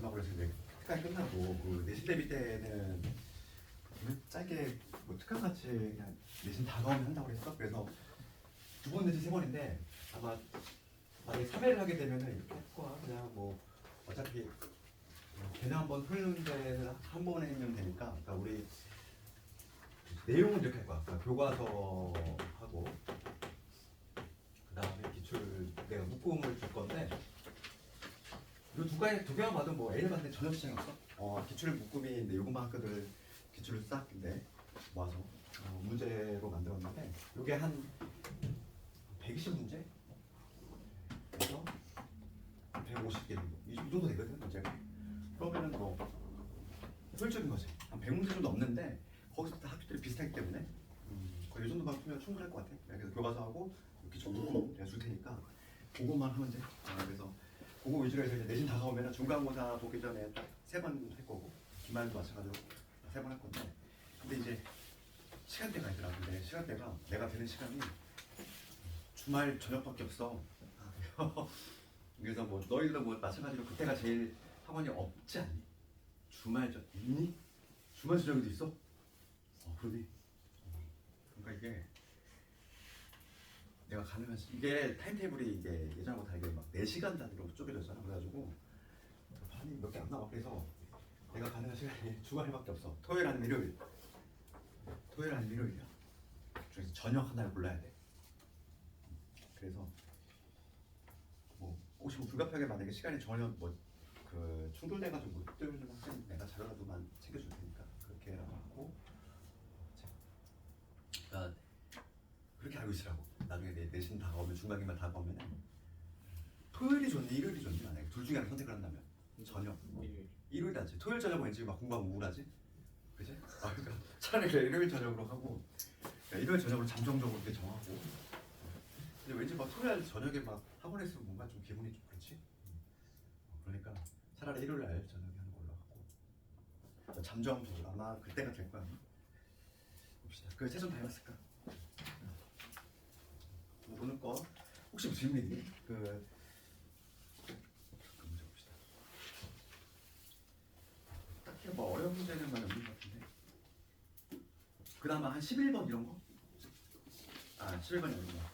하고 그래서 이제 특강이 끝나고 그 내신 대비 때는 짧게 뭐 특강 같이 그냥 내신 다가오면 한다고 그랬어. 그래서 2번 내지 3번인데 아마 만약에 3회를 하게 되면은 이렇게 할 거야. 그냥 뭐 어차피 걔네 한번 풀는 데는 한 번에 하면 되니까. 그러니까 우리 내용은 이렇게 할 거야. 그러니까 교과서하고 그 다음에 기출 내가 묶음을 줄 건데 이 두 개만 봐도 뭐 A를 봤는데 전혀 지장이 없어. 기출 묶음이 요것만 학교들 기출을 싹 근데 모아서 문제로 만들었는데 이게 한 120문제? 그래서 150개 정도 이 정도 되거든 문제가. 그러면은 뭐 효율적인 거지. 한 100문제 정도 없는데 거기서 다 학교들이 비슷하기 때문에 거의 이 정도만 풀면 충분할 것 같아. 그래서 교과서하고 기출 묶음 내가 줄 테니까 그것만 하면 돼. 그래서 그거 위주로 해서 이제 내신 다가오면 중간고사 보기 전에 딱 3번 할 거고 기말도 마찬가지로 3번 할 건데 근데 이제 시간대가 있더라. 근데 시간대가 내가 되는 시간이 주말 저녁밖에 없어. 그래서 뭐 너희도 뭐 마찬가지로 그때가 제일 학원이 없지 않니? 주말 저 있니? 주말 저녁에도 있어? 그러니. 그러니까 이게 내가 가능한 이게 타임테이블이 이게 예전하고 다르게 막 4시간 단위로 쪼개졌잖아. 그래가지고 반이 몇 개 안 나와. 그래서 내가 가능한 시간이 주말밖에 없어. 토요일 아니면 일요일. 토요일 아니면 일요일이야. 그래서 저녁 하나를 골라야 돼. 그래서 뭐 혹시 뭐 불가피하게 만약에 시간이 전혀 뭐 그 충돌돼가지고 못 들으면 내가 자료라도만 챙겨줄 테니까 그렇게 하고 그렇게 알고 있으라고. 나중에 내신 다가오면 중간기만 다가오면 토요일이 좋니 일요일이 좋니 만약에 둘 중에 하나 선택을 한다면 저녁 일요일 낫지. 토요일 저녁 왠지 막 공부하면 우울하지 그치? 그러니까 차라리 그래 일요일 저녁으로 하고 일요일 저녁으로 잠정적으로 이렇게 정하고 근데 왠지 막 토요일 저녁에 막 학원에 있으면 뭔가 좀 기분이 좀 그렇지. 그러니까 차라리 일요일 날 저녁에 하는 걸로 하고 잠정적으로 아마 그때가 될 거야. 봅시다. 그 최선 다해봤을까? 오늘 거 혹시 뭐 질문 있니? 그 문제 봅시다. 딱히 뭐 어려운 문제는 많이 없는 것 같은데. 그 다음 한 11번 이런 거? 11번이 아니구나.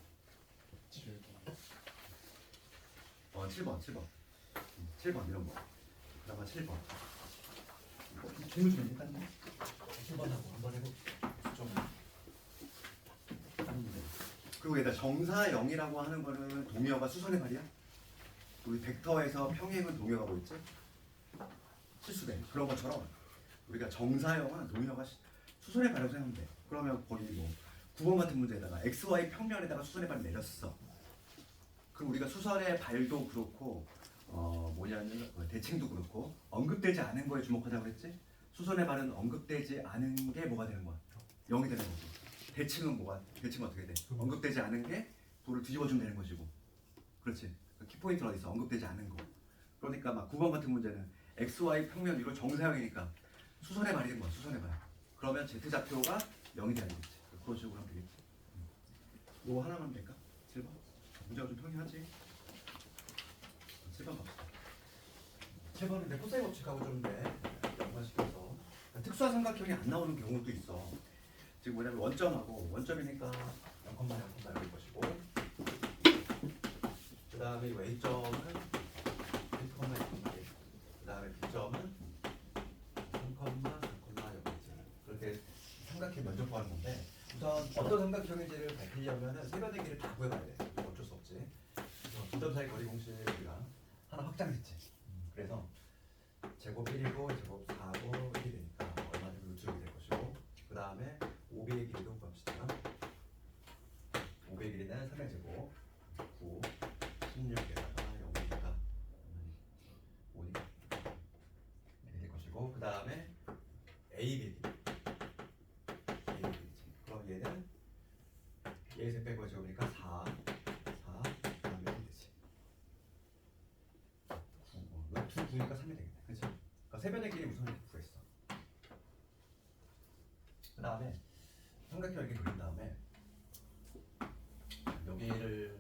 7번. 7번 이런 거. 그 다음 7번. 질문 좀 일단 7번하고 한번 해볼게. 그리고 얘가 정사형이라고 하는 거는 동의어가 수선의 발이야? 우리 벡터에서 평행은 동의어가 뭐 있지? 실수된 그런 것처럼 우리가 정사형은 동의어가 수선의 발이라고 생각하면 돼. 그러면 거기 뭐 9번 같은 문제에다가 XY 평면에다가 수선의 발을 내렸어. 그럼 우리가 수선의 발도 그렇고 뭐냐면 대칭도 그렇고 언급되지 않은 거에 주목하자고 그랬지? 수선의 발은 언급되지 않은 게 뭐가 되는 거야? 0이 되는 거고. 대칭은 어떻게 돼? 언급되지 않은 게 부를 뒤집어주면 되는 것이고. 그렇지. 키포인트는 어디 있어? 언급되지 않은 거. 그러니까 막 9번 같은 문제는 XY 평면 위로 정사형이니까 수선의 발이 된 거야. 수선의 발. 그러면 Z좌표가 0이 돼야 되겠지. 그런 식으로 하면 되겠지. 이거 하나만 하면 될까? 7번? 문제가 좀 평이하지? 7번 갑시다. 7번은 내 코사인 법칙하고 좀 연관시켜서 특수한 삼각형이 안 나오는 경우도 있어. 지금 뭐냐면 원점이니까 0,0 이럴 것이고 그 다음에 A점은 1,0,1,1 그 다음에 B점은 3,4,0이지. 그렇게 삼각형 면적 구하는 건데 우선 어떤 삼각형인지를 밝히려면 세변의 길을 다 구해봐야 돼. 어쩔 수 없지. 그래서 두 점 사이 거리 공식을 우리가 하나 확장했지. 그래서 제곱 1이고 제곱 4고 1이 되니까 얼마든지 루트 6이 될 것이고 그 다음에 5b의 길이도 구합시다. 5b의 길이는 3의 제곱 9, 16에다가 0이니까 5니까 이렇게 될 것이고 그 다음에 ab의 길이 그럼 얘는 얘에서 빼고 제곱이니까 4 그 다음에 1이 되지. 2, 9니까 3이 되겠네. 그치? 그러니까 세변의 길이 우선 이렇게 구했어. 그 다음에 삼각형 이렇게 그린 다음에 여기를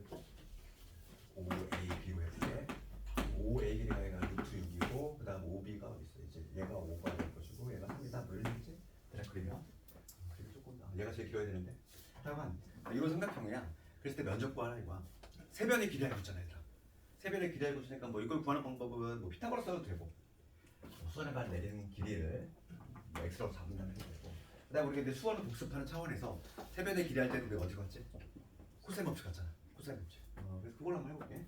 5a, b로 해볼게. 5a 길이가 루트 6이고 그 다음 5b 제일 길어야 되는데. 하여간 이런 삼각형이야. 그랬을 때 면적 구하라 이거야. 세변의 길이 알고 있잖아 얘들아. 세변의 길이 알고 있으니까 뭐 이걸 구하는 방법은 뭐 피타고라스 써도 되고 수원에만 내리는 길이를 뭐 x라고 잡는다면 해도 되고. 그다음에 우리가 이제 수원을 복습하는 차원에서 세변의 길이 할 때는 우리가 어디 갔지? 코사인 법칙 갔잖아. 코사인 법칙. 그래서 그걸 한번 해볼게.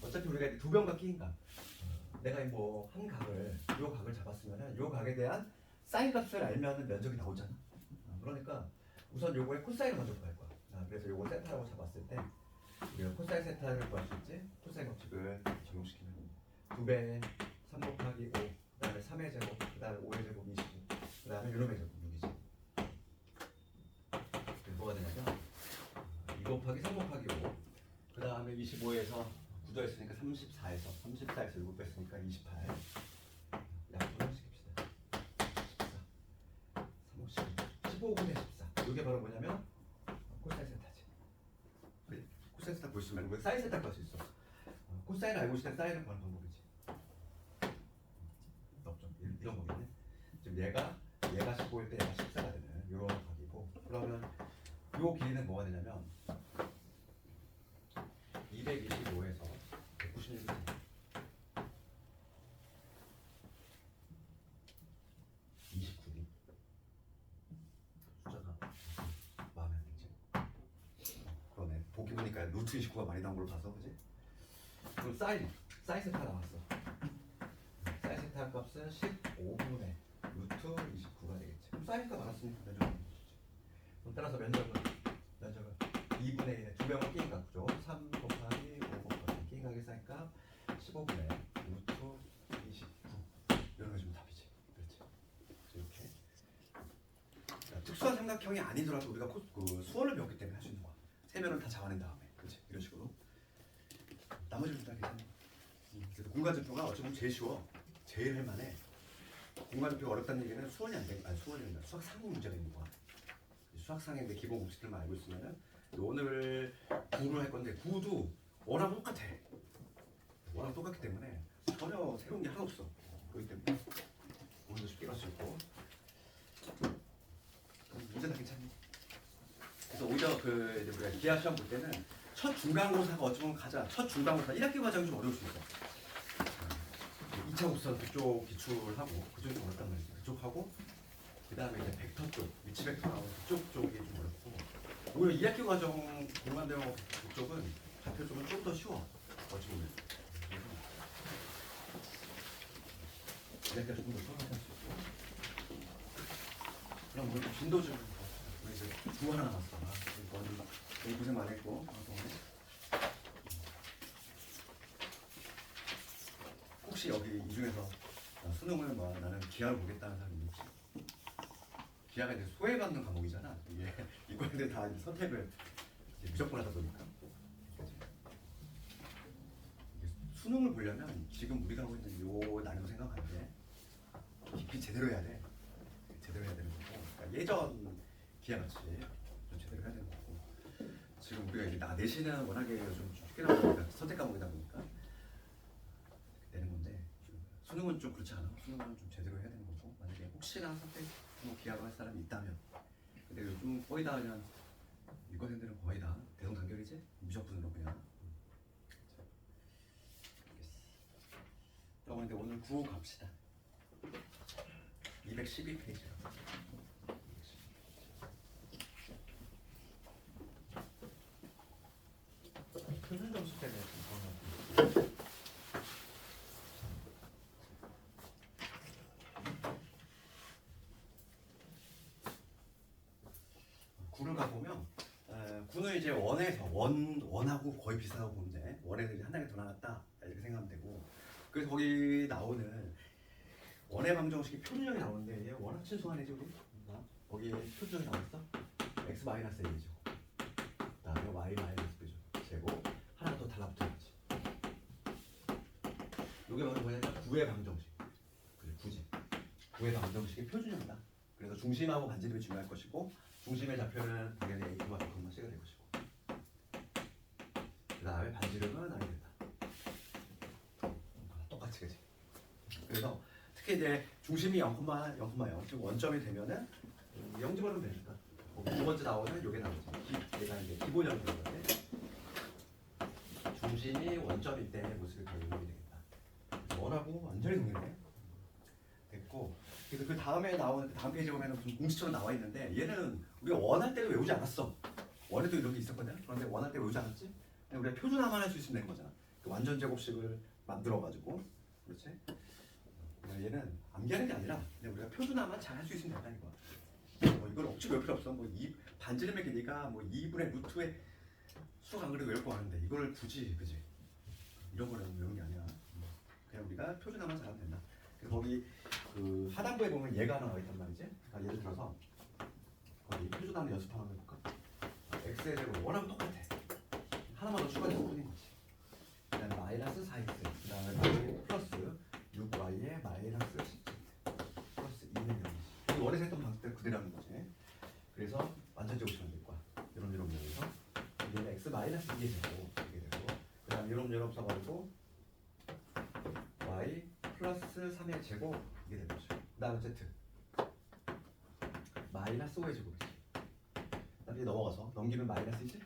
어차피 우리가 이제 두 변과 끼인가. 내가 뭐 한 각을 요 각을 잡았으면은 요 각에 대한 사인 값을 알면은 면적이 나오잖아. 그러니까 우선 요거에 코사인을 먼저 구할 거야. 그래서 요거 세타라고 잡았을 때 우리가 코사인 세타를 구할 수 있지. 코사인 법칙을 적용시키면 2배 3 곱하기 5, 그 다음에 3의 제곱, 그 다음에 5의 제곱 29, 그 다음에 요놈의 제곱 6이지. 그래서 뭐가 되냐면 2 곱하기 3 곱하기 5, 그 다음에 25에서 9도 했으니까 34에서 7 뺐으니까 28. 약분을 시킵시다. 14, 3, 15분의 14. 이게 바로 뭐냐면 코사인 세타지. 코사인 세타 보시면 우리 사인 세타 구할 수 있어. 코사인 알고 있을 때 사인을 구하는 방법이지. 없죠. 이런 거겠네. 지금 얘가 15일 때 얘가 14가 되는 이런 각이고, 그러면 요 길이는 뭐가 되냐면 225에서 196. 29이 숫자가 마음에 안 들지? 그러네. 보기 보니까 루트 29가 많이 나온 걸 봐서 그지? 그럼 사인 세타 나왔어. 사인 세타 값은 15분의 루트 29가 되겠지. 그럼 사인가 나왔으니까 면적은 뭐지? 그럼 따라서 면적은 2분의 1에 두 배만 끼인 값죠. 3 곱하기 5 곱하기 끼인 값의 사인값 15분의 루트 29. 이런 거 좀 답이지. 그렇지. 이렇게. 특수한 삼각형이 아니더라도 우리가 그 수원을 배웠기 때문에 할 수 있는 거야. 세면을 다 잡아낸 다음에, 그렇지? 이런 식으로. 나머지는 다 괜찮아. 그래서 공간증표가 어쩌면 제일 쉬워. 제일 할만해. 공간증표가 어렵다는 얘기는 수원이 안 된, 아니 수원이 아니라 수학상의 문제가 있는 거야. 수학상의 내 기본 공식들만 알고 있으면은 오늘 구를 할 건데 구도 워낙 똑같아. 워낙 똑같기 때문에 전혀 새로운 게 하나 없어. 그렇기 때문에 오늘도 쉽게 갈 수 있고. 문제는 괜찮니? 그래서 오히려 그 이제 우리가 기하 시험 볼 때는 첫 중간고사가 어쩌면 첫 중간고사 1학기 과정이 좀 어려울 수 있어. 2차 고사 그쪽 기출하고 그쪽이 좀 어렵단 말이지. 그쪽 하고 그 다음에 이제 벡터 쪽, 위치 벡터 나오는 그쪽 쪽이 좀 어렵고, 오히려 2학기 과정 공간대응 그쪽은 좌표 쪽은 좀 더 쉬워. 어찌 보면. 그래서 2학기가 조금 더 수월할 수 있고. 그럼 우리 진도 좀 우리 이제 두 하나 남았어. 너무 고생 많이 했고 방송에. 혹시 여기 이 중에서 수능을 뭐 나는 기하를 보겠다는 사람이 있지? 기하가 이제 소외받는 과목이잖아. 이게 이과인들 다 이제 선택을 이제 무조건 하다 보니까. 수능을 보려면 지금 우리가 하고 있는 요 난이도 생각하는데 깊이 제대로 해야 돼. 제대로 해야 되는 거고. 그러니까 예전 기하같이 좀 제대로 해야 되는 거고. 지금 우리가 이제 내신은 워낙에 좀 쉽게 나오니까 선택 과목이다 보니까 되는 건데, 수능은 좀 그렇지 않아. 수능은 좀 제대로 해야 되는 거고. 만약에 혹시나 선택 기하로 할 사람이 있다면, 근데 요즘 거의 다 그냥 이과생들은 거의 다 대동단결이지? 무조건으로 그냥. 자, 근데 오늘 구호 갑시다. 212페이지. 표준 점수 때문에 좀 구를 가보면 구는 이제 원하고 거의 비슷하다고 보면 돼. 원에서 이제 한 단계 더 나갔다 이렇게 생각하면 되고, 그래서 거기 나오는 원의 방정식이 표준형이 나오는데 얘 워낙 친숙하네지 우리. 거기 표준형이 나왔어? x 마이너스 1이죠. 그다음에 y 마이너스 b죠. 제곱 하나 더 달라붙어야지. 이게 바로 뭐냐면 구의 방정식. 그래, 구지. 구의 방정식이 표준형이다. 그래서 중심하고 반지름이 중요할 것이고, 중심의 좌표는 당연히 A와 B만 C가 될 것이고, 그 다음에 반지름은 아니 된다. 똑같이 그지. 그래서 특히 이제 중심이 0,0, 즉 원점이 되면은 0 집어넣으면 되니까 두 번째 나오는 요게 나오죠. 얘가 이제 기본형인 건데 중심이 원점일 때 모습이 더 유용이 되겠다. 원하고 완전히 동일해. 됐고 그래서 그 다음에 나오는 그 다음 페이지 보면은 무슨 공식처럼 나와 있는데 얘는 우리가 원할 때도 외우지 않았어. 원에도 이런 게 있었거든. 그런데 원할 때 외우지 않았지. 그냥 우리가 표준화만 할 수 있으면 되는 거잖아. 그 완전 제곱식을 만들어 가지고 그렇지. 얘는 암기하는 게 아니라 그냥 우리가 표준화만 잘 할 수 있으면 된다는 거야. 뭐 이걸 억지로 외울 필요 없어. 뭐 이 반지름의 길이가 뭐 2분의 루트의 수학 안 그래도 외울 거 아는데 이걸 굳이 그지? 이런 거를 외우는 게 아니라 그냥 우리가 표준화만 잘하면 된다. 그래서 거기 그 하단부에 보면 얘가 하나 나와 있단 말이지. 그러니까 예를 들어서 거기 표준화를 연습 하나 해볼까? x의 제곱 원하면 똑같아. 하나만 더 추가해서 풀린 거지. 그다음에 마이너스 4x 그다음에 플러스 6y에 마이너스 10z 플러스 2는 0이지. 이 원에서 했던 방식대로 그대로 하는 거지. 그래서 완전 제곱식은 될 거야. 이런 면에서 얘는 x 마이너스 2게 되고 이게 되고 그다음 이런 써가지고 y 플러스 3의 제곱 이게 되는 거죠. 그다음 z 마이너스 5의 제곱이지. 그다음에 넘어가서 넘기면 마이너스이지.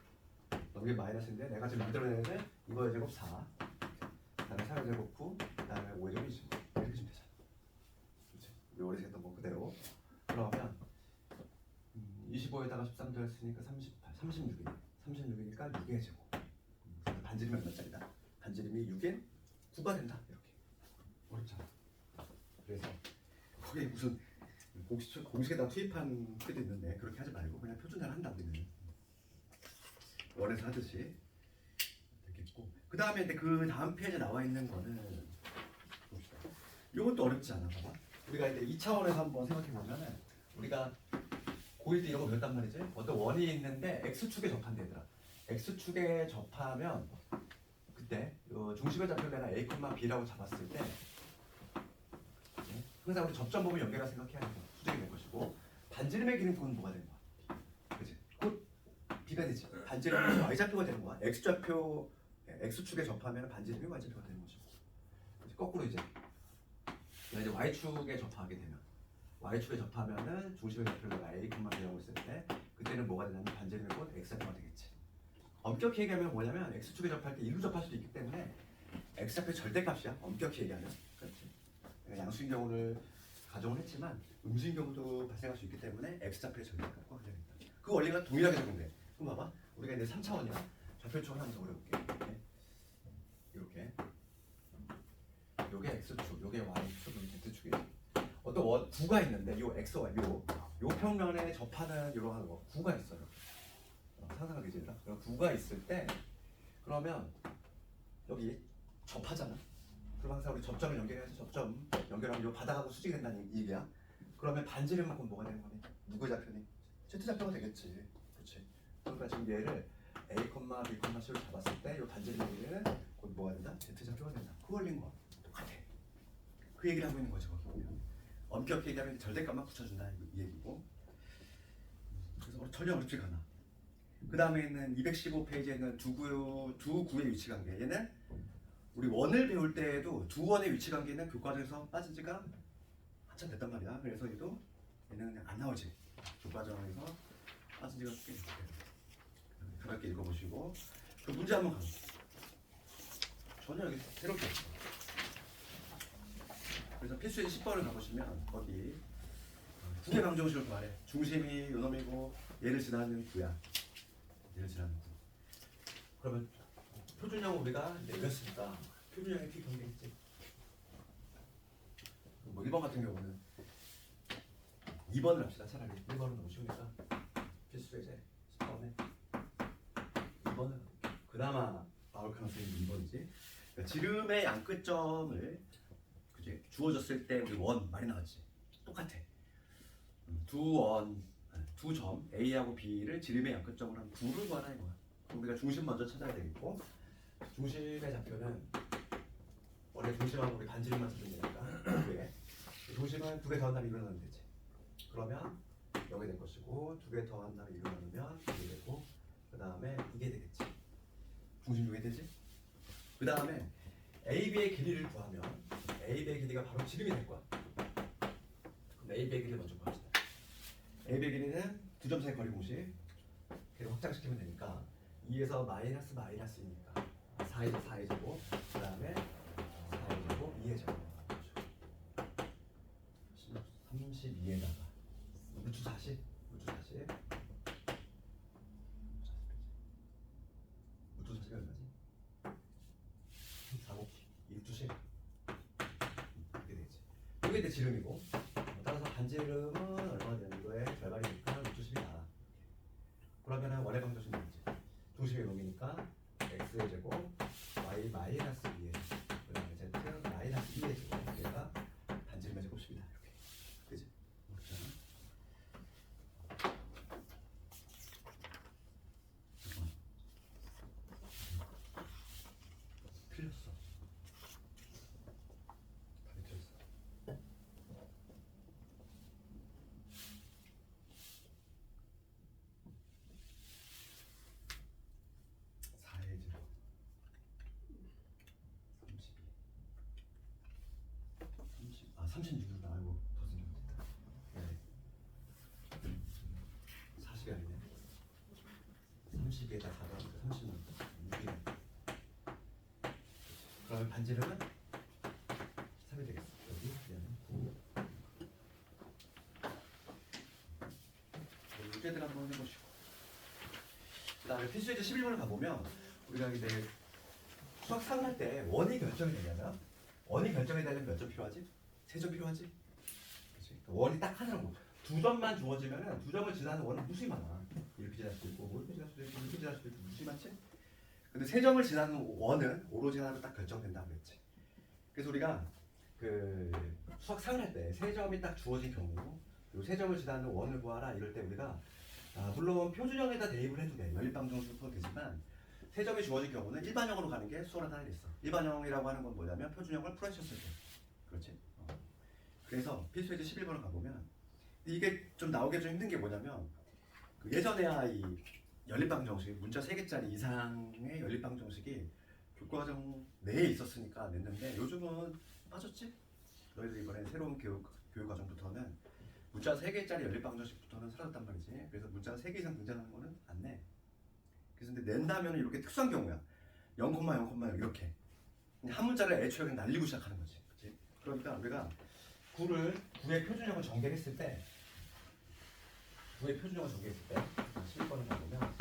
넘기면 마이너스인데 내가 지금 만들어내는 이거의 제곱 4 그다음에 4의 제곱 9 그다음에 5의 제곱 20 이렇게 주면 되잖아. 그렇지? 우리 어디서 했던 거 그대로. 그러면 25에다가 13 더했으니까 38 36이네. 36이니까 6의 제곱. 반지름이 얼마짜리다? 반지름이 6에 9가 된다. 이렇게. 어렵잖아. 그래서 거기에 무슨 공식에다 투입한 때도 있는데 그렇게 하지 말고 그냥 표준화를 한다 우리는. 원에서 하듯이 되겠고 그 다음에 근데 그 다음 페이지에 나와 있는 거는 봅시다. 이것도 어렵지 않아. 봐봐. 우리가 이제 2차원에서 한번 생각해 보면은 우리가 고1 때 이런 거 배웠단 말이지. 어떤 원이 있는데 x축에 접한대 얘들아. x축에 접하면 그때 중심의 좌표를 내가 a, b라고 잡았을 때 항상 우리 접점 보면 연결해서 생각해야 되는 수직이 될 것이고 반지름의 길이는 그건 뭐가 되는 거야? 그렇지? 곧 b가 되지. 반지름은 y좌표가 되는 거야. x좌표 x축에 접하면 반지름이 y좌표가 되는 것이고 거꾸로 이제 y축에 접하게 되면 y축에 접하면은 중심의 좌표를 내가 a, b라고 했을 때 그때는 뭐가 되냐면 반지름이 곧 x좌표가 되겠지. 엄격히 얘기하면 뭐냐면 x축에 접할 때 일로 접할 수도 있기 때문에 x좌표 절대값이야. 엄격히 얘기하면. 그렇지. 양수인 경우를 가정을 했지만 음수인 경우도 발생할 수 있기 때문에 x좌표의 절대값과 관련이 있다. 그 원리가 동일하게 적용돼. 그럼 봐봐. 우리가 이제 3차원이야. 좌표축을 한번 적어볼게. 이렇게. 요게 x축, 요게 y축, 요게 z축이지. 어떤 구가 있는데 요 x와 요 평면에 접하는 이러한 거 구가 있어요. 상상하게 되라. 그럼 구가 있을 때 그러면 여기 접하잖아. 그럼 항상 우리 접점을 연결해서 접점 연결하면 요 바닥하고 수직이 된다는 얘기야. 그러면 반지름만큼 뭐가 되는 거니? 누구의 좌표니? z좌표가 되겠지. 그렇지. 그러니까 지금 얘를 a, b, c를 잡았을 때 요 반지름의 길이는 곧 뭐가 된다? z좌표가 된다. 그 원리인 거야. 똑같아. 그 얘기를 하고 있는 거죠. 거기 보면. 엄격히 얘기하면 절대값만 붙여준다 이 얘기고. 그래서 전혀 어렵지가 않아. 그 다음에 있는 215페이지에는 두 구의 위치 관계. 얘는 우리 원을 배울 때에도 두 원의 위치 관계는 교과서에서 빠진 지가 한참 됐단 말이야. 그래서 얘는 그냥 안 나오지. 교과서에서 빠진 지가 꽤 됐어요. 가볍게 읽어보시고 그 문제 한번 가보세요. 전혀 여기 새롭게 없어. 그래서 필수의 10번을 가보시면 거기 구의 방정식을 구하래. 중심이 요놈이고 얘를 지나는 구야. 얘를 지나는 구. 그러면 표준형 우리가 내렸으니까 표준형의 t 경계했지. 뭐 1번 같은 경우는 2번을 합시다. 차라리 1번은 너무 쉬우니까 필수의 이제 10번에 2번을 그나마 나올 가능성이 2번이지. 그러니까 지름의 양끝점을 그지 주어졌을 때 우리 원 많이 나왔지. 똑같아. 두 점 A하고 B를 지름의 양끝점으로 한 9를 구하라 이거야. 그럼 우리가 중심 먼저 찾아야 되겠고 중심의 좌표는 원래 중심하고 우리 반지름만 찾으면 되니까 두개 중심은 두 개 더한다면 이로 나누면 되지. 그러면 여기 될 것이고 두 개 더한다면 이로 나누면 이게 되고 그 다음에 이게 되겠지. 중심 이게 되지. 그 다음에 AB의 길이를 구하면 AB의 길이가 바로 지름이 될 거야. 그럼 AB의 길이를 먼저 구합시다. AB의 길이는 두 점 사이 거리 공식 계속 확장시키면 되니까 2에서 마이너스이니까 4의 4의 제곱 그 다음에 4의 제곱 2의 제곱 32에다가 루트 40 루트 40 루트 40이 얼마지? 4 곱기 2루트 10 이렇게 되겠지. 이게 내 지름이고 따라서 반지름은 얼마나 되는 거에 절반이니까 루트 10이 나와. 그러면은 원의 방정식이 뭐지? 중심이 여기니까 x의 제곱 y 마이너스 2의 그 다음에 z 마이너스 2의 제곱 얘가 반지름의 제곱식이다. 이렇게 그지? 그렇잖아. 틀렸어. 답이 틀렸어. 4의 제곱 36을 알고 더 생각 못했다. 네. 40이 아니네. 30에다 4가 36이네. 그러면 반지름은 3이 되겠어. 여기 얘는 9. 문제들 한번 해보시고. 그 다음에 필수예제 11번을 가보면 우리가 이제 수학 3을 할 때 원이 결정이 되려면 원이 결정이 되려면 몇 점 필요하지? 3점 필요하지? 그치? 원이 딱 하나라고. 2점만 주어지면은 2점을 지나는 원은 무수히 많아. 이렇게 지날 수도 있고 이렇게 지날 수도 있고 이렇게 지날 수도 있고 무수히 많지? 근데 3점을 지나는 원은 오로지 하나로 딱 결정된다 그랬지. 그래서 우리가 그 수학 3을 할 때 3점이 딱 주어진 경우 그리고 3점을 지나는 원을 구하라 이럴 때 우리가 물론 표준형에다 대입을 해도 돼. 연립방정식도 풀어도 되지만 3점이 주어진 경우는 일반형으로 가는 게 수월하다 그랬어. 일반형이라고 하는 건 뭐냐면 표준형을 풀어주셨을 때. 그렇지? 그래서 필수예제 11번을 가보면 이게 좀 나오기 좀 힘든 게 뭐냐면 그 예전에야 이 연립방정식 문자 3개짜리 이상의 연립방정식이 교과과정 내에 있었으니까 냈는데 요즘은 빠졌지? 너희들 이번에 새로운 교육과정부터는 문자 3개짜리 연립방정식부터는 사라졌단 말이지. 그래서 문자가 3개 이상 등장하는 거는 안 내. 그래서 근데 낸다면 이렇게 특수한 경우야. 0,0,0 이렇게 한 문자를 애초에 그냥 날리고 시작하는 거지. 그치? 그러니까 우리가 9의 표준형을 전개했을 때 9의 표준형을 전개했을 때 11번을 보면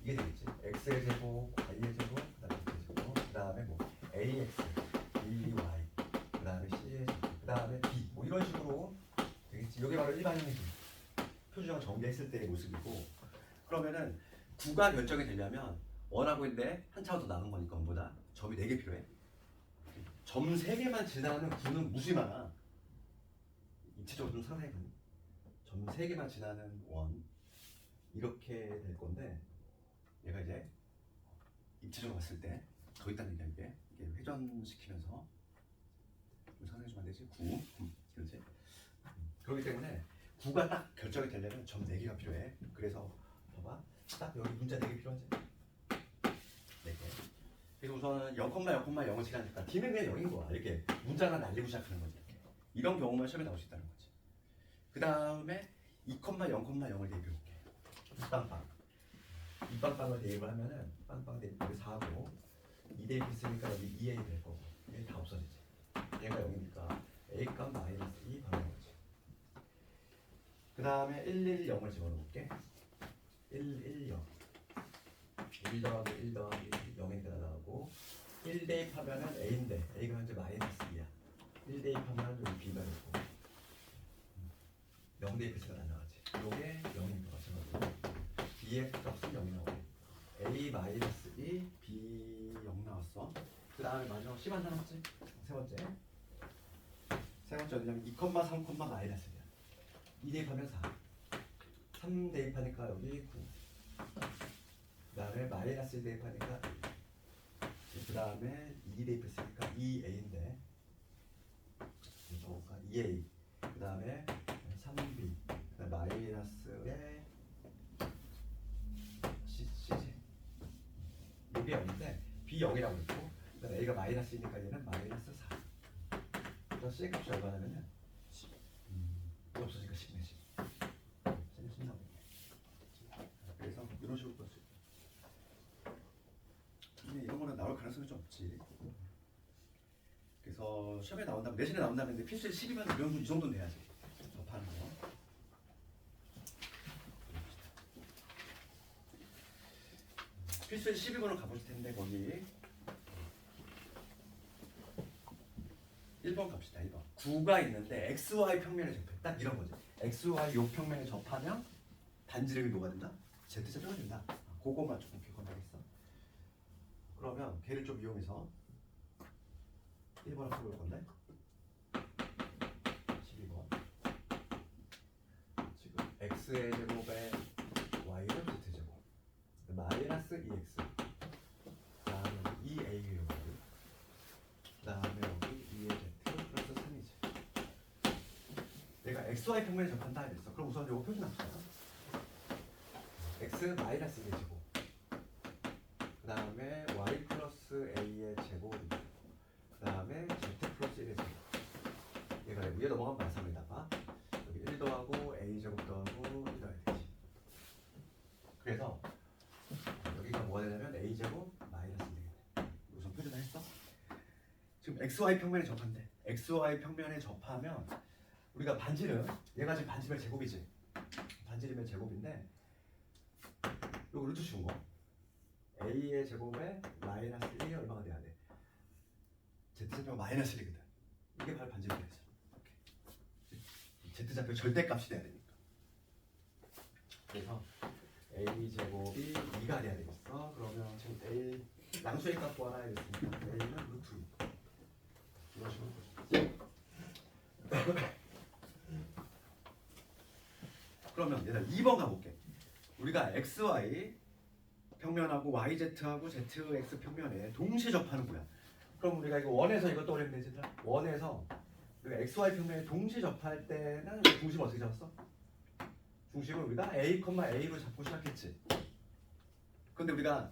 이게 되겠지. x의 제곱, y의 제곱, 그 다음에 z의 제곱, 그 다음에 뭐 ax, by, 그 다음에 c의 제곱, 그 다음에 b 뭐 이런 식으로 되겠지. 이게 바로 일반형이지. 표준형을 전개했을 때의 모습이고 그러면은 9가 결정이 되려면 원하고 있는데 한 차원 더 나눈 거니까 원보다 점이 4개 필요해. 점 3개만 지나는 9는 무수히 많아. 입체적으로 좀 상상해 보니 점 3개만 지나는 원 이렇게 될 건데 얘가 이제 입체적으로 봤을 때 더 있다는 얘기야. 이게 회전시키면서 상상해 주면 안 되지? 9 그렇지? 그렇기 때문에 9가 딱 결정이 되려면 점 4개가 필요해. 그래서 봐봐 딱 여기 문자 4개 필요하지? 4개. 그래서 우선은 0,0,0을 지나니까 D는 그냥 0인 거야. 이렇게 문자가 날리고 시작하는 거지. 이렇게. 이런 경우만 시험에 나올 수 있다는 거지. 그 다음에 2,0,0,0을 대입해볼게. 빵빵. 이 빵빵을 대입을 하면은 빵빵 대입 여기 4고 2 대입했으니까 여기 2a 될 거고 얘 다 없어지지. 얘가 0이니까 a 값 마이너스 2 바로 나오지. 그 다음에 110을 집어넣을게. 110 1 더하기 1 더하기 1 0이니까 나오고 1 대입하면은 a인데 a가 현재 마이너스 2야. 1 대입하면 여기 b가 되고 0 대입했으니까 나가지. 요게 0이니까 마찬가지고 b의 값은 0이 나오네. a 마이너스 2 b 0 나왔어. 그 다음에 마지막 c 만 남았지? 세 번째 어디냐면 2,3, 마이너스야. 2 대입하면 4 3 대입하니까 여기 9 그 다음에 마이너스 1 대입하니까 그 다음에 2 대입했으니까 2a인데 저거가 2a 그 다음에 3b 그 다음에 마이너스에 c지 이게 0인데 b 0이라고 했고 그 다음에 a가 마이너스이니까 얘는 마이너스 4 그래서 c의 값이 얼마냐면은 없어지니까 10내지 10 나오겠네. 가능성이 좀 없지. 그래서 시험에 나온다면 내신에 나온다면 근데 필수에 12번 이 정도는 돼야지. 접하는 거. 필수에 12번을 가볼 텐데 거기 1번 갑시다. 1번. 9가 있는데 XY 평면에 접해. 딱 이런 거지. XY 요 평면에 접하면 반지름이 뭐가 된다? Z제곱이 된다. 그거만 조금 기억하겠어. 그러면 걔를 좀 이용해서 1번을 풀어볼 건데 12번. 지금 X의 제곱에 Y는 Z제곱 마이너스 2X 그 다음에 2A의 Y 그 다음에 여기 2의 Z 플러스 3이지. 내가 XY 평면에 접한다 이랬어. 그럼 우선 요거 표준 합시다. X 마이너스 2의 제곱 그 다음에 Y 플러스 A의 제곱이 그 다음에 Z 플러스 1의 제곱 얘가 위에 넘어가면 마이너스에다가 여기 1 더하고 A 제곱 더하고 1 더해야 되지. 그래서 여기가 뭐가 되냐면 A 제곱 마이너스 1 되겠네. 우선 표준화했어. 지금 XY 평면에 접한대. XY 평면에 접하면 우리가 반지름 얘가 지금 반지름의 제곱이지. 반지름의 제곱인데 요거 루트 준 거 A의 제곱에 마이너스 1이 얼마가 돼야 돼? Z좌표가 마이너스 1이거든. 이게 바로 반지름이 됐어. Z좌표 절대값이 돼야 되니까. 그래서 A 제곱이 2가 돼야 되겠어. 그러면 지금 A 양수의 값 구하라 했으니까 A는 루트 2 이런 식으로 보시면 그러면 얘들아 2번 가볼게. 우리가 XY 평면하고 YZ하고 ZX 평면에 동시에 접하는 거야. 그럼 우리가 이거 원에서 이거 떠올리면 되지. 원에서 우리가 XY 평면에 동시에 접할 때는 중심 어떻게 잡았어? 중심을 우리가 A, A로 잡고 시작했지. 근데 우리가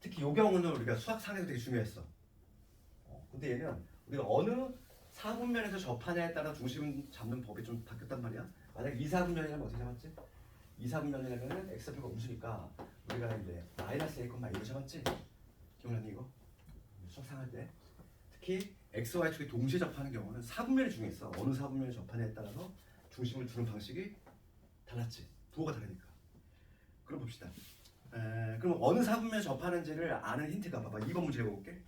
특히 이 경우는 우리가 수학상에서 되게 중요했어. 근데 얘는 우리가 어느 사분면에서 접하냐에 따라 중심 잡는 법이 좀 바뀌었단 말이야. 만약 2사분면이라면 어떻게 잡았지? 2사분면이라면 X표가 음수니까 우리가 이제 마이너스 A, A로 잡았지? 기억나니 이거? 수학상할 때 특히 X, Y축이 동시에 접하는 경우는 사분면이 중요했어. 어느 사분면에 접하냐에 따라서 중심을 두는 방식이 달랐지. 부호가 다르니까. 그럼 봅시다. 그럼 어느 사분면에 접하는지를 아는 힌트가 봐봐. 2번 문제 읽어볼게.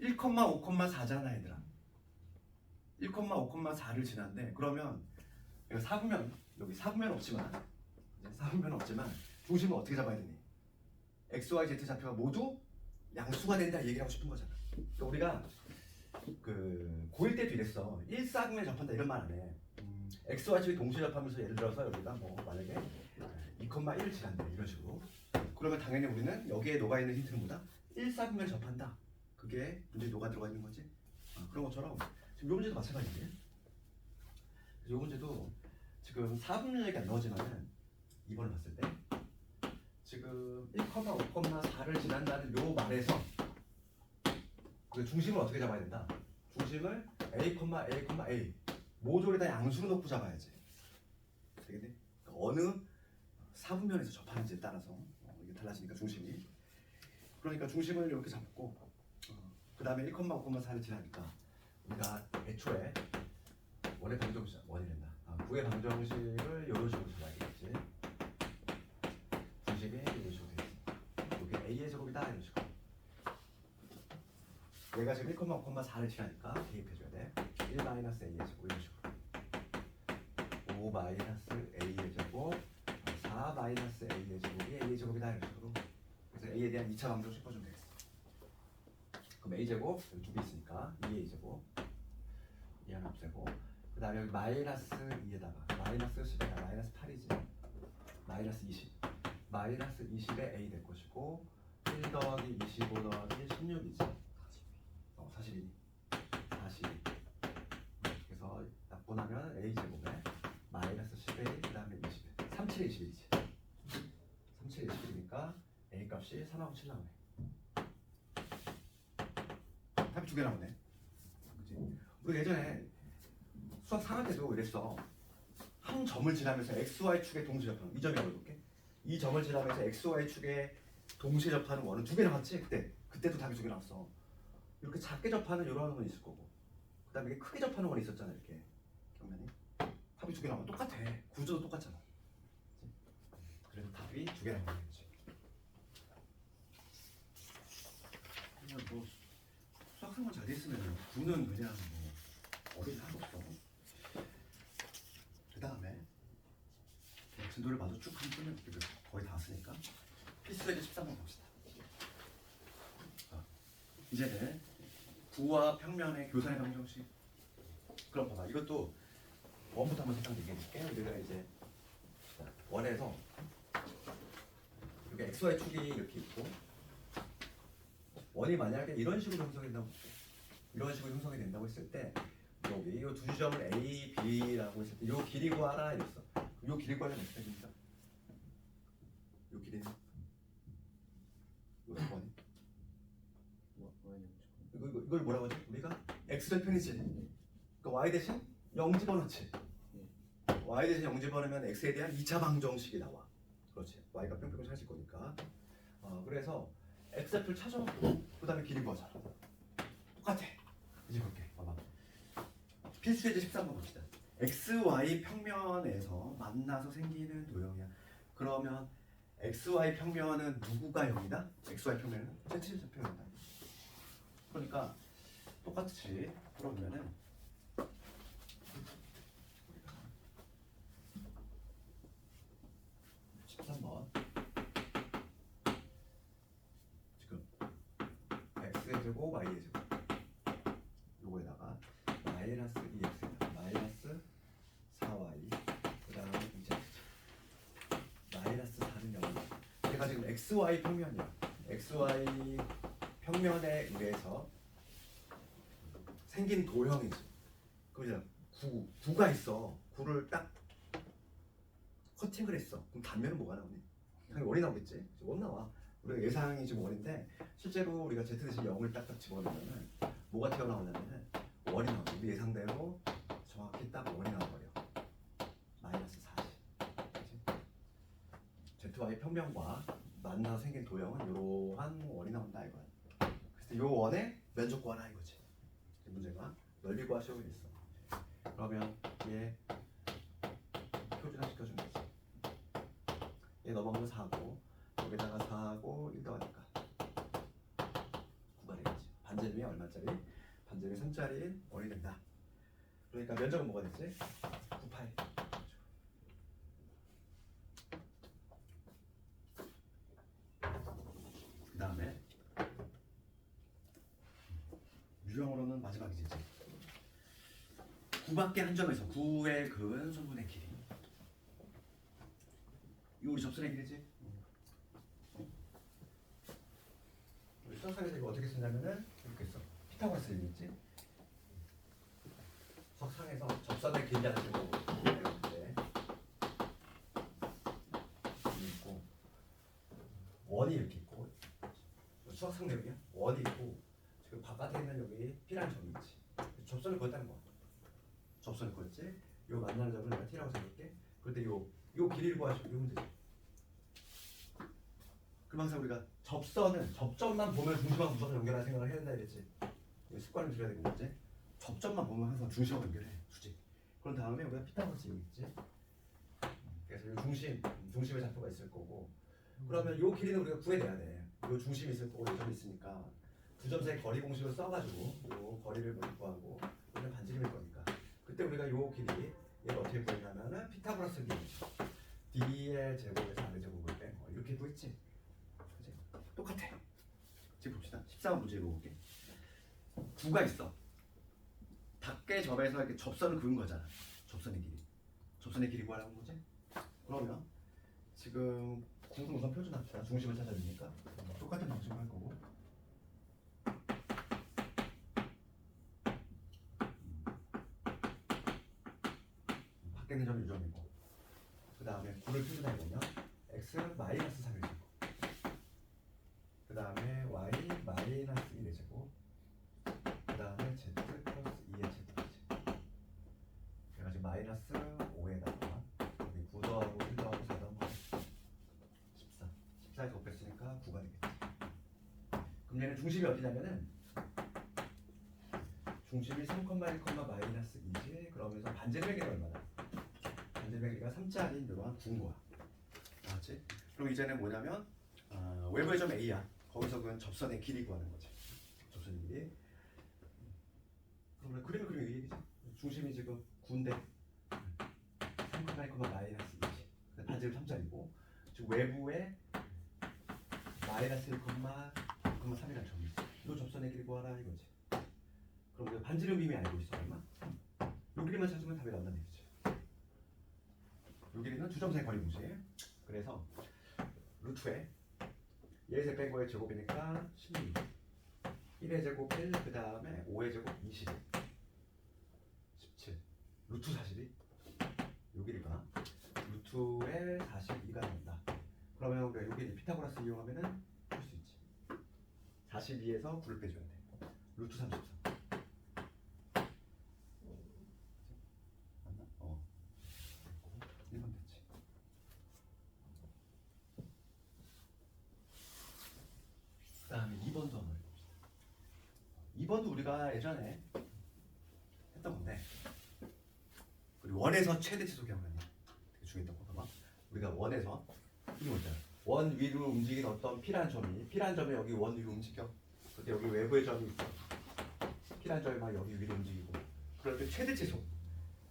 1,5,4잖아 얘들아. 1,5,4를 지난데 그러면 여기 사분면 여기 사분면 없지만 중심을 어떻게 잡아야 되니? X, Y, Z 좌표가 모두 양수가 된다 얘기를 하고 싶은 거잖아. 그러니까 우리가 그 고1 때도 이랬어. 1사분면에 접한다 이런 말 안 해. X, Y축이 동시에 접하면서 예를 들어서 여기가 뭐 만약에 2,1을 지난다 이런 식으로. 그러면 당연히 우리는 여기에 녹아있는 힌트는 뭐다? 1사분면에 접한다. 그게 문제에 녹아 들어가 있는 거지. 그런 것처럼 지금 이 문제도 마찬가지지. 이 문제도 지금 4분면 얘기 안 나오지만은 2번을 봤을 때 지금 1,5,4를 지난다는 요 말에서 그 중심을 어떻게 잡아야 된다? 중심을 A, A 모조리 다 양수로 놓고 잡아야지. 되겠네? 그러니까 어느 사분면에서 접하는지에 따라서 이게 달라지니까 중심이. 그러니까 중심을 이렇게 잡고 그 다음에 1,5,4를 지나니까 우리가 애초에 원의 방정식 원이란다. 부의 방정식을 이런 식으로 잡아야겠지. 중심이 이런 식으로 되어 있어. 이게 A의 제곱이다 이런 식으로. 얘가 지금 1,5,4를 지나니까 대입해줘야 돼. 1-A의 제곱 이런 식으로. 5-A의 제곱 4-A의 제곱이 A의 제곱이다 이런 식으로. 그래서 A에 대한 2차 방정식 짚어주면 되겠어. 그럼 A 제곱 여기 2개 있으니까 2A 제곱 이 하나 없애고 그 다음에 여기 마이너스 2에다가 마이너스 10에다가 마이너스 8이지 마이너스 20 마이너스 20에 A 될 것이고 1 더하기 25 더하기 16이지 42 그래서 약분하면 A 제곱에 마이너스 10A 그 다음에 20에 37에 21이지 37에 21이니까 A 값이 3하고 7 나오네. 답이 2개 나오네. 그치? 우리 예전에 수학 3학 때도 이랬어. 한 점을 지나면서 XY축에 동시에 접하는 이 점이라고 해볼게. 이 점을 지나면서 XY축에 동시에 접하는 원은 2개 나왔지? 그때도 답이 2개 나왔어. 이렇게 작게 접하는 이런 원이 있을 거고, 그 다음에 이게 크게 접하는 원이 있었잖아. 이렇게 평면이. 답이 두 개 나오면 똑같아. 구조도 똑같잖아. 그치? 그래서 답이 두 개 나오는 거지. 그냥 뭐 수학생활 잘 돼 있으면 구는 그냥 뭐 어려운 게 하나도 없어. 그 다음에 진도를 마저 쭉 한번 뜨면 거의 다 왔으니까 필수에게 13번 봅시다. 이제는 구와 평면의 교선의 방정식. 그럼 봐봐. 이것도 원부터 한번 잠깐 얘기해 줄게. 우리가 이제 원에서 여기 xy 축이 이렇게 있고, 원이 만약에 이런 식으로 형성이 된다고, 이런 식으로 형성이 된다고 했을 때, 여기 이 두 지점을 A, B라고 했을 때 이 길이 구하라 이랬어. 이 길이 구하려면 어떻게 됩니까? 이 길이는 몇 번이? 이걸 뭐라고 하지? 우리가 x절편이지. 그러니까 y 대신 0 집어넣지. y 대신 0 집어넣으면 x에 대한 2차 방정식이 나와. 그렇지. y가 뿅뿅 찾을 거니까. 그래서 x좌표 찾아놓고 그 다음에 길이 구하자. 똑같아. 이제 볼게. 봐봐. 필수 예제 13번 봅시다. xy 평면에서 만나서 생기는 도형이야. 그러면 xy 평면은 누구가 0이다? xy 평면은 z 좌표입니다. 그러니까 똑같이 그러면은 우리가 13번 지금 x의 제곱 y의 제곱 요거에다가 마이너스 2x에다가 마이너스 4y 그 다음에 2z 마이너스 4는 0이야. 제가 지금 xy 평면이야. xy 평면에 의해서 생긴 도형이지. 그럼 이제 구가 있어. 구를 딱 커팅을 했어. 그럼 단면은 뭐가 나오니? 당연히 원이 나오겠지. 원 나와. 우리가 예상이 지금 원인데 실제로 우리가 z 대신 0을 딱딱 집어넣으면 뭐가 튀어나오냐면은 원이 나와. 우리 예상대로 정확히 딱 원이 나와버려. 마이너스 40. 그치? ZY 평면과 만나서 생긴 도형은 이러한 원이 나온다 이거야. 그래서 이 원의 면적 구하라 이거지. 문제가 넓이 구하시오 있어. 그러면 얘 표준화 시켜주면 되지. 얘 넘어가면 4고 여기다가 4하고 1 더하니까 9가 되겠지. 반제점이 얼마짜리? 반제점이 3짜리 원이 된다. 그러니까 면적은 뭐가 됐지? 9파이. 그 다음에 유형으로는 마지막이지. 9밖에 한 점에서 9의 근은 손분의 길이. 이거 우리 접선의 길이지? 우리 수학상에서 이거 어떻게 쓰냐면은 이렇게 써. 피타고라스 얘기했지? 수학상에서 접선의 길이라는 식으로 배웠는데 있고 원이 이렇게 있고 수학상 내용이야. 원이 있고 지금 바깥에 있는 여기 P라는 점이 있지. 접선을 그었다는 거야. 접선을 그었지. 요 만나는 점을 내가 T라고 생각할게. 그럴 때 요 길이를 구하시면 요 문제지. 그럼 항상 우리가 접선은 접점만 보면 중심하고 무선을 연결하는 생각을 해야 된다 이랬지. 습관을 들여야 되는 거지. 접점만 보면 항상 중심하고 연결해. 수직. 그런 다음에 우리가 피타고라스 여기 있지. 그래서 요 중심의 좌표가 있을 거고. 그러면 요 길이는 우리가 구해내야 돼. 요 중심이 있을 거고 요 점이 있으니까 두 점 사이 거리 공식을 써가지고 요 거리를 구하고 여기는 반지름일 거니까 그때 우리가 요 길이 얘를 어떻게 구했냐면은 피타고라스 길이죠. D의 제곱에서 R의 제곱을 뺀 거 이렇게 구했지. 그치? 똑같아. 지금 봅시다. 14번 문제 읽어볼게. 9가 있어. 닫게 접에서 이렇게 접선을 그은 거잖아. 접선의 길이. 접선의 길이 구하라는 거지. 그러면 지금 9는 우선 표준합시다. 중심을 찾아야 되니까 똑같은 방식으로 할 거고. 밖에 있는 점이 유점이고 그 다음에 9를 표준해보면 x 마이너스 3의 제곱 그 다음에 y 마이너스 1의 제곱 그 다음에 z 플러스 2의 제곱이지. 그래가지고 마이너스 5에다가 여기 9 더하고 1 더하고 4 더하고 14에서 곱했으니까 9가 되겠지. 그럼 얘는 중심이 어디냐면은 중심이 3,1, 마이너스 2지. 그러면서 반지름의 길이가 얼마나? 반지름의 길이가 3짜리인 이러한 구인 거야. 알았지? 그럼 이제는 뭐냐면 외부의 점 A야. 거기서 그 접선의 길이 구하는 거지. 접선의 길이. 그럼 그림을 그리면 이 얘기지. 중심이 지금 9인데 3,1, 마이너스 2지. 반지름 3짜리고 지금 외부에 마이너스 1,3이라는 점이 있어. 이 접선의 길이 구하라 이거지. 그럼 우리가 반지름 이미 알고 있어. 얼마? 요 길이만 찾으면 답이 나온다는 얘기지. 요 길이는 두 점 사이 거리 문제. 그래서 루트에 얘에서 뺀 거의 제곱이니까 16 1의 제곱 1, 그 다음에 5의 제곱 20 17 루트 42 요 길이가 루트에 42가 나온다. 그러면 우리가 요 길이 피타고라스 이용하면은 풀 수 있지. 42에서 9를 빼줘야 돼. 루트 33 맞나? 1번 됐지. 그 다음에 2번도 한번 해봅시다. 2번도 우리가 예전에 했던 건데 그리고 원에서 최대치 소개하면 되게 중요했던 거 봐봐. 우리가 원에서 이게 뭐잖아. 원 위로 움직이는 어떤 P라는 점이 여기 원 위로 움직여. 그때 여기 외부의 점이 있어. P라는 점이 막 여기 위로 움직이고 그럴 때 최대치소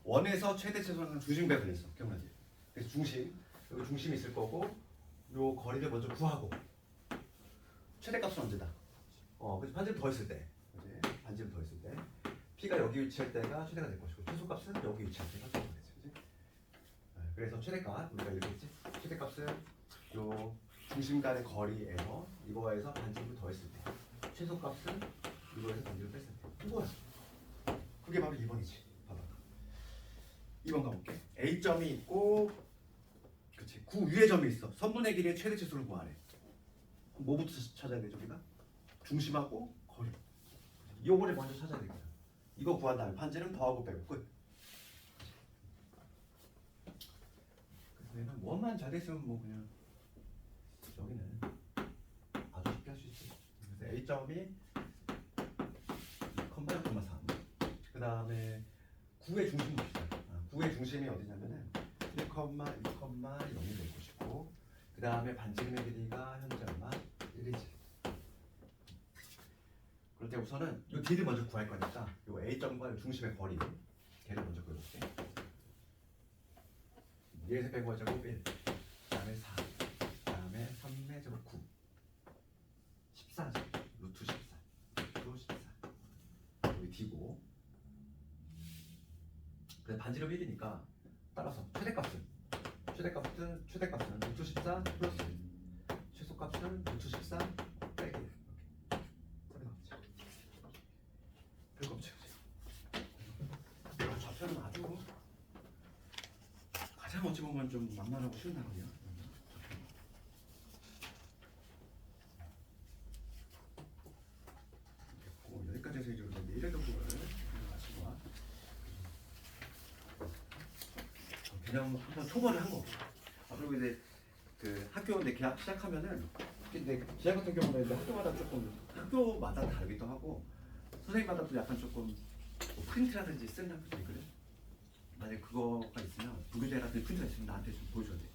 원에서 최대치소는 중심배분이 있어. 기억나지? 그래서 여기 중심이 있을 거고 요 거리를 먼저 구하고 최대값은 언제다? 그래서 반지름 더했을 때 그치? 반지름 더했을 때 P가 여기 위치할 때가 최대가 될 것이고 최소값은 여기 위치할 때가 최소가 되지. 그치? 그래서 최대값 우리가 이렇게 했지? 최대값은 요 중심 간의 거리에서 이거에서 반지름을 더했을 때 최소값은 이거에서 반지름을 뺐을 때 이거야. 그게 바로 2번이지. 봐봐. 2번 가볼게. A점이 있고 그치 9 위에 점이 있어. 선분의 길이의 최대치수를 구하래. 뭐부터 찾아야 되죠 우리가? 중심하고 거리. 요거를 먼저 찾아야 되거든. 이거 구한 다음에 반지름 더하고 빼고 끝. 그래서 얘는 원만 잘 됐으면 뭐 그냥 여기는 아주 쉽게 할 수 있지. 그래서 A점이 2,3. 그 다음에 9의 중심 봅시다. 9의 중심이 어디냐면은 1, 2,0이 될 것이고 그 다음에 반지름의 길이가 현재 얼마? 1이지. 그럴 때 우선은 이 D를 먼저 구할 거니까 이 A점과 이 중심의 거리 걔를 먼저 구해볼게. 얘에서 뺀 거의 제곱 1, 그 다음에 4, 그 다음에 3의 제곱 9 14지. 루트 14 루트 14 여기 D고 그래 반지름 1이니까 따라서 최대값은 루트 14 플러스 1 최소값은 루트 14 빼기 1 이렇게 나왔지. 별거 없지. 좌표는 아주 가장 어찌 보면 좀 만만하고 쉬운 단어야. 여기까지 해서 이제 내일의 정도를 마치고 와. 그냥 한번 초벌을 한 거. 그리고 이제 그 학교 내 계약 시작하면은 근데 계약 같은 경우는 이제 학교마다 다르기도 하고 선생님마다 또 약간 조금 뭐 프린트라든지 쓰는 학교도 있거든. 만약 그거가 있으면 부교재라든지 프린트가 있으면 나한테 좀 보여줘야 돼.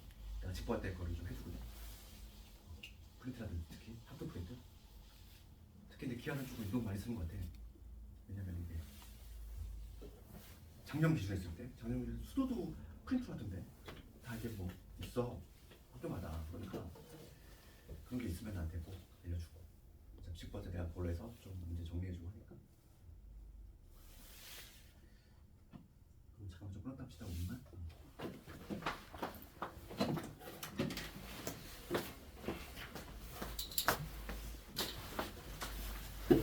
내가 직보할 때 거를 좀 해주거든. 프린트라든지 특히 학교 프린트. 특히 근데 기한은 조금 유독 많이 쓰는 것 같아. 왜냐면 이게 작년 기준 했을 때 작년 기준 수도도 프린트 같은데 다 이게 뭐 있어 학교마다. 그러니까 그런 게 있으면 나한테 꼭 알려주고 직보할 때 내가 볼에서 좀